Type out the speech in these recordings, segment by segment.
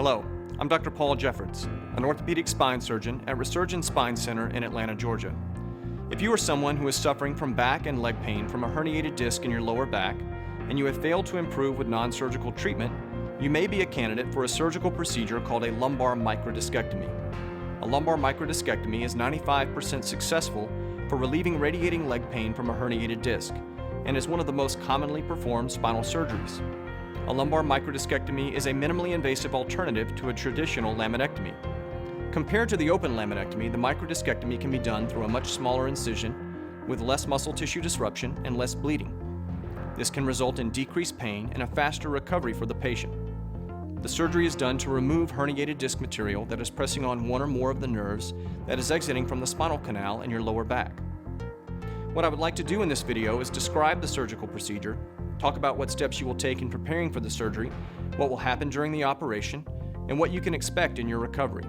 Hello, I'm Dr. Paul Jeffords, an orthopedic spine surgeon at Resurgens Spine Center in Atlanta, Georgia. If you are someone who is suffering from back and leg pain from a herniated disc in your lower back, and you have failed to improve with non-surgical treatment, you may be a candidate for a surgical procedure called a lumbar microdiscectomy. A lumbar microdiscectomy is 95% successful for relieving radiating leg pain from a herniated disc, and is one of the most commonly performed spinal surgeries. A lumbar microdiscectomy is a minimally invasive alternative to a traditional laminectomy. Compared to the open laminectomy, the microdiscectomy can be done through a much smaller incision with less muscle tissue disruption and less bleeding. This can result in decreased pain and a faster recovery for the patient. The surgery is done to remove herniated disc material that is pressing on one or more of the nerves that is exiting from the spinal canal in your lower back. What I would like to do in this video is describe the surgical procedure, talk about what steps you will take in preparing for the surgery, what will happen during the operation, and what you can expect in your recovery.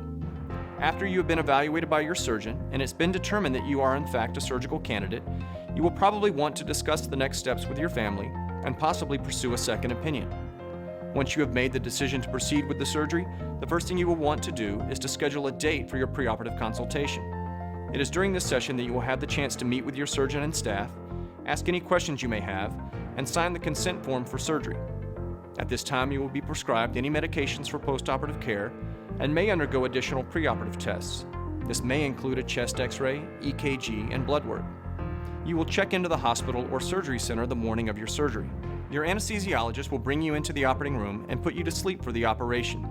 After you have been evaluated by your surgeon and it's been determined that you are in fact a surgical candidate, you will probably want to discuss the next steps with your family and possibly pursue a second opinion. Once you have made the decision to proceed with the surgery, the first thing you will want to do is to schedule a date for your preoperative consultation. It is during this session that you will have the chance to meet with your surgeon and staff, ask any questions you may have, and sign the consent form for surgery. At this time, you will be prescribed any medications for postoperative care and may undergo additional preoperative tests. This may include a chest x-ray, EKG, and blood work. You will check into the hospital or surgery center the morning of your surgery. Your anesthesiologist will bring you into the operating room and put you to sleep for the operation.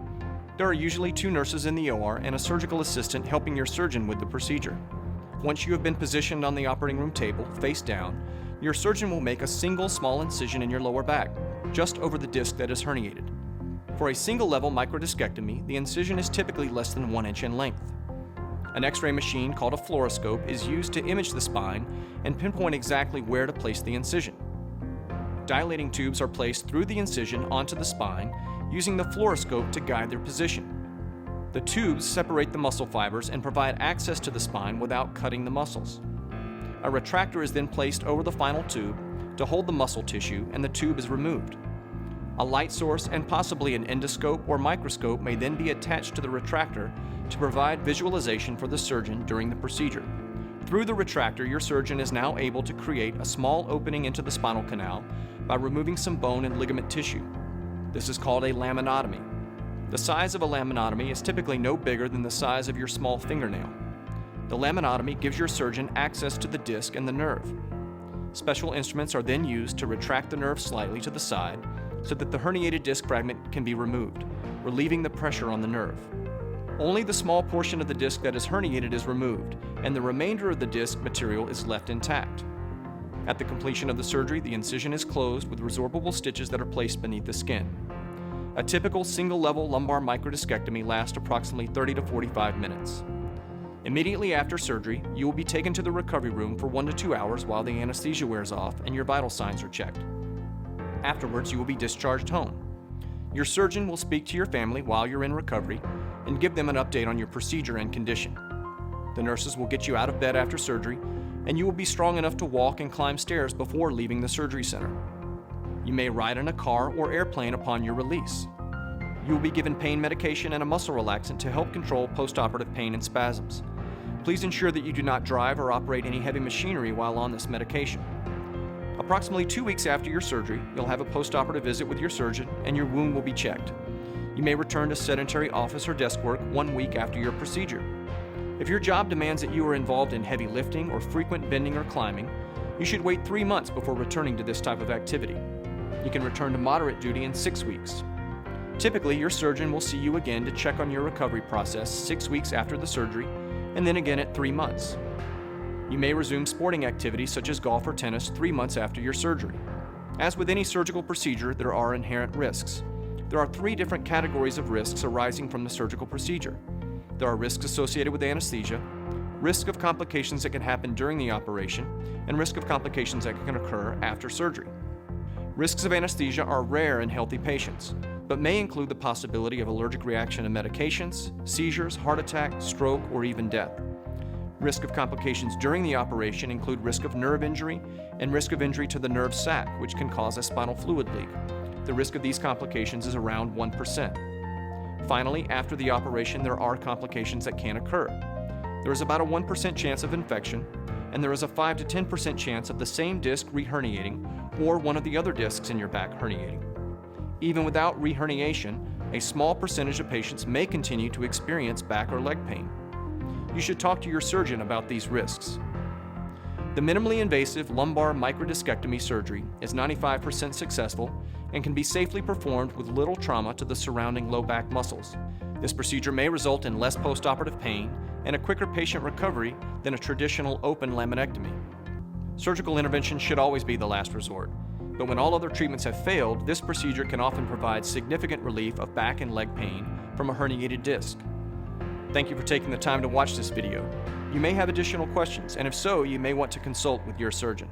There are usually 2 nurses in the OR and a surgical assistant helping your surgeon with the procedure. Once you have been positioned on the operating room table, face down, your surgeon will make a single small incision in your lower back, just over the disc that is herniated. For a single-level microdiscectomy, the incision is typically less than 1 inch in length. An X-ray machine called a fluoroscope is used to image the spine and pinpoint exactly where to place the incision. Dilating tubes are placed through the incision onto the spine using the fluoroscope to guide their position. The tubes separate the muscle fibers and provide access to the spine without cutting the muscles. A retractor is then placed over the final tube to hold the muscle tissue, and the tube is removed. A light source and possibly an endoscope or microscope may then be attached to the retractor to provide visualization for the surgeon during the procedure. Through the retractor, your surgeon is now able to create a small opening into the spinal canal by removing some bone and ligament tissue. This is called a laminotomy. The size of a laminotomy is typically no bigger than the size of your small fingernail. The laminotomy gives your surgeon access to the disc and the nerve. Special instruments are then used to retract the nerve slightly to the side so that the herniated disc fragment can be removed, relieving the pressure on the nerve. Only the small portion of the disc that is herniated is removed, and the remainder of the disc material is left intact. At the completion of the surgery, the incision is closed with resorbable stitches that are placed beneath the skin. A typical single-level lumbar microdiscectomy lasts approximately 30 to 45 minutes. Immediately after surgery, you will be taken to the recovery room for 1 to 2 hours while the anesthesia wears off and your vital signs are checked. Afterwards, you will be discharged home. Your surgeon will speak to your family while you're in recovery and give them an update on your procedure and condition. The nurses will get you out of bed after surgery, and you will be strong enough to walk and climb stairs before leaving the surgery center. You may ride in a car or airplane upon your release. You will be given pain medication and a muscle relaxant to help control postoperative pain and spasms. Please ensure that you do not drive or operate any heavy machinery while on this medication. Approximately 2 weeks after your surgery, you'll have a postoperative visit with your surgeon and your wound will be checked. You may return to sedentary office or desk work 1 week after your procedure. If your job demands that you are involved in heavy lifting or frequent bending or climbing, you should wait 3 months before returning to this type of activity. You can return to moderate duty in 6 weeks. Typically, your surgeon will see you again to check on your recovery process 6 weeks after the surgery, and then again at 3 months. You may resume sporting activities such as golf or tennis 3 months after your surgery. As with any surgical procedure, there are inherent risks. There are 3 different categories of risks arising from the surgical procedure. There are risks associated with anesthesia, risk of complications that can happen during the operation, and risk of complications that can occur after surgery. Risks of anesthesia are rare in healthy patients, but may include the possibility of allergic reaction to medications, seizures, heart attack, stroke, or even death. Risk of complications during the operation include risk of nerve injury and risk of injury to the nerve sac, which can cause a spinal fluid leak. The risk of these complications is around 1%. Finally, after the operation, there are complications that can occur. There is about a 1% chance of infection, and there is a 5 to 10% chance of the same disc reherniating or one of the other discs in your back herniating. Even without reherniation, a small percentage of patients may continue to experience back or leg pain. You should talk to your surgeon about these risks. The minimally invasive lumbar microdiscectomy surgery is 95% successful and can be safely performed with little trauma to the surrounding low back muscles. This procedure may result in less postoperative pain and a quicker patient recovery than a traditional open laminectomy. Surgical intervention should always be the last resort, but when all other treatments have failed, this procedure can often provide significant relief of back and leg pain from a herniated disc. Thank you for taking the time to watch this video. You may have additional questions, and if so, you may want to consult with your surgeon.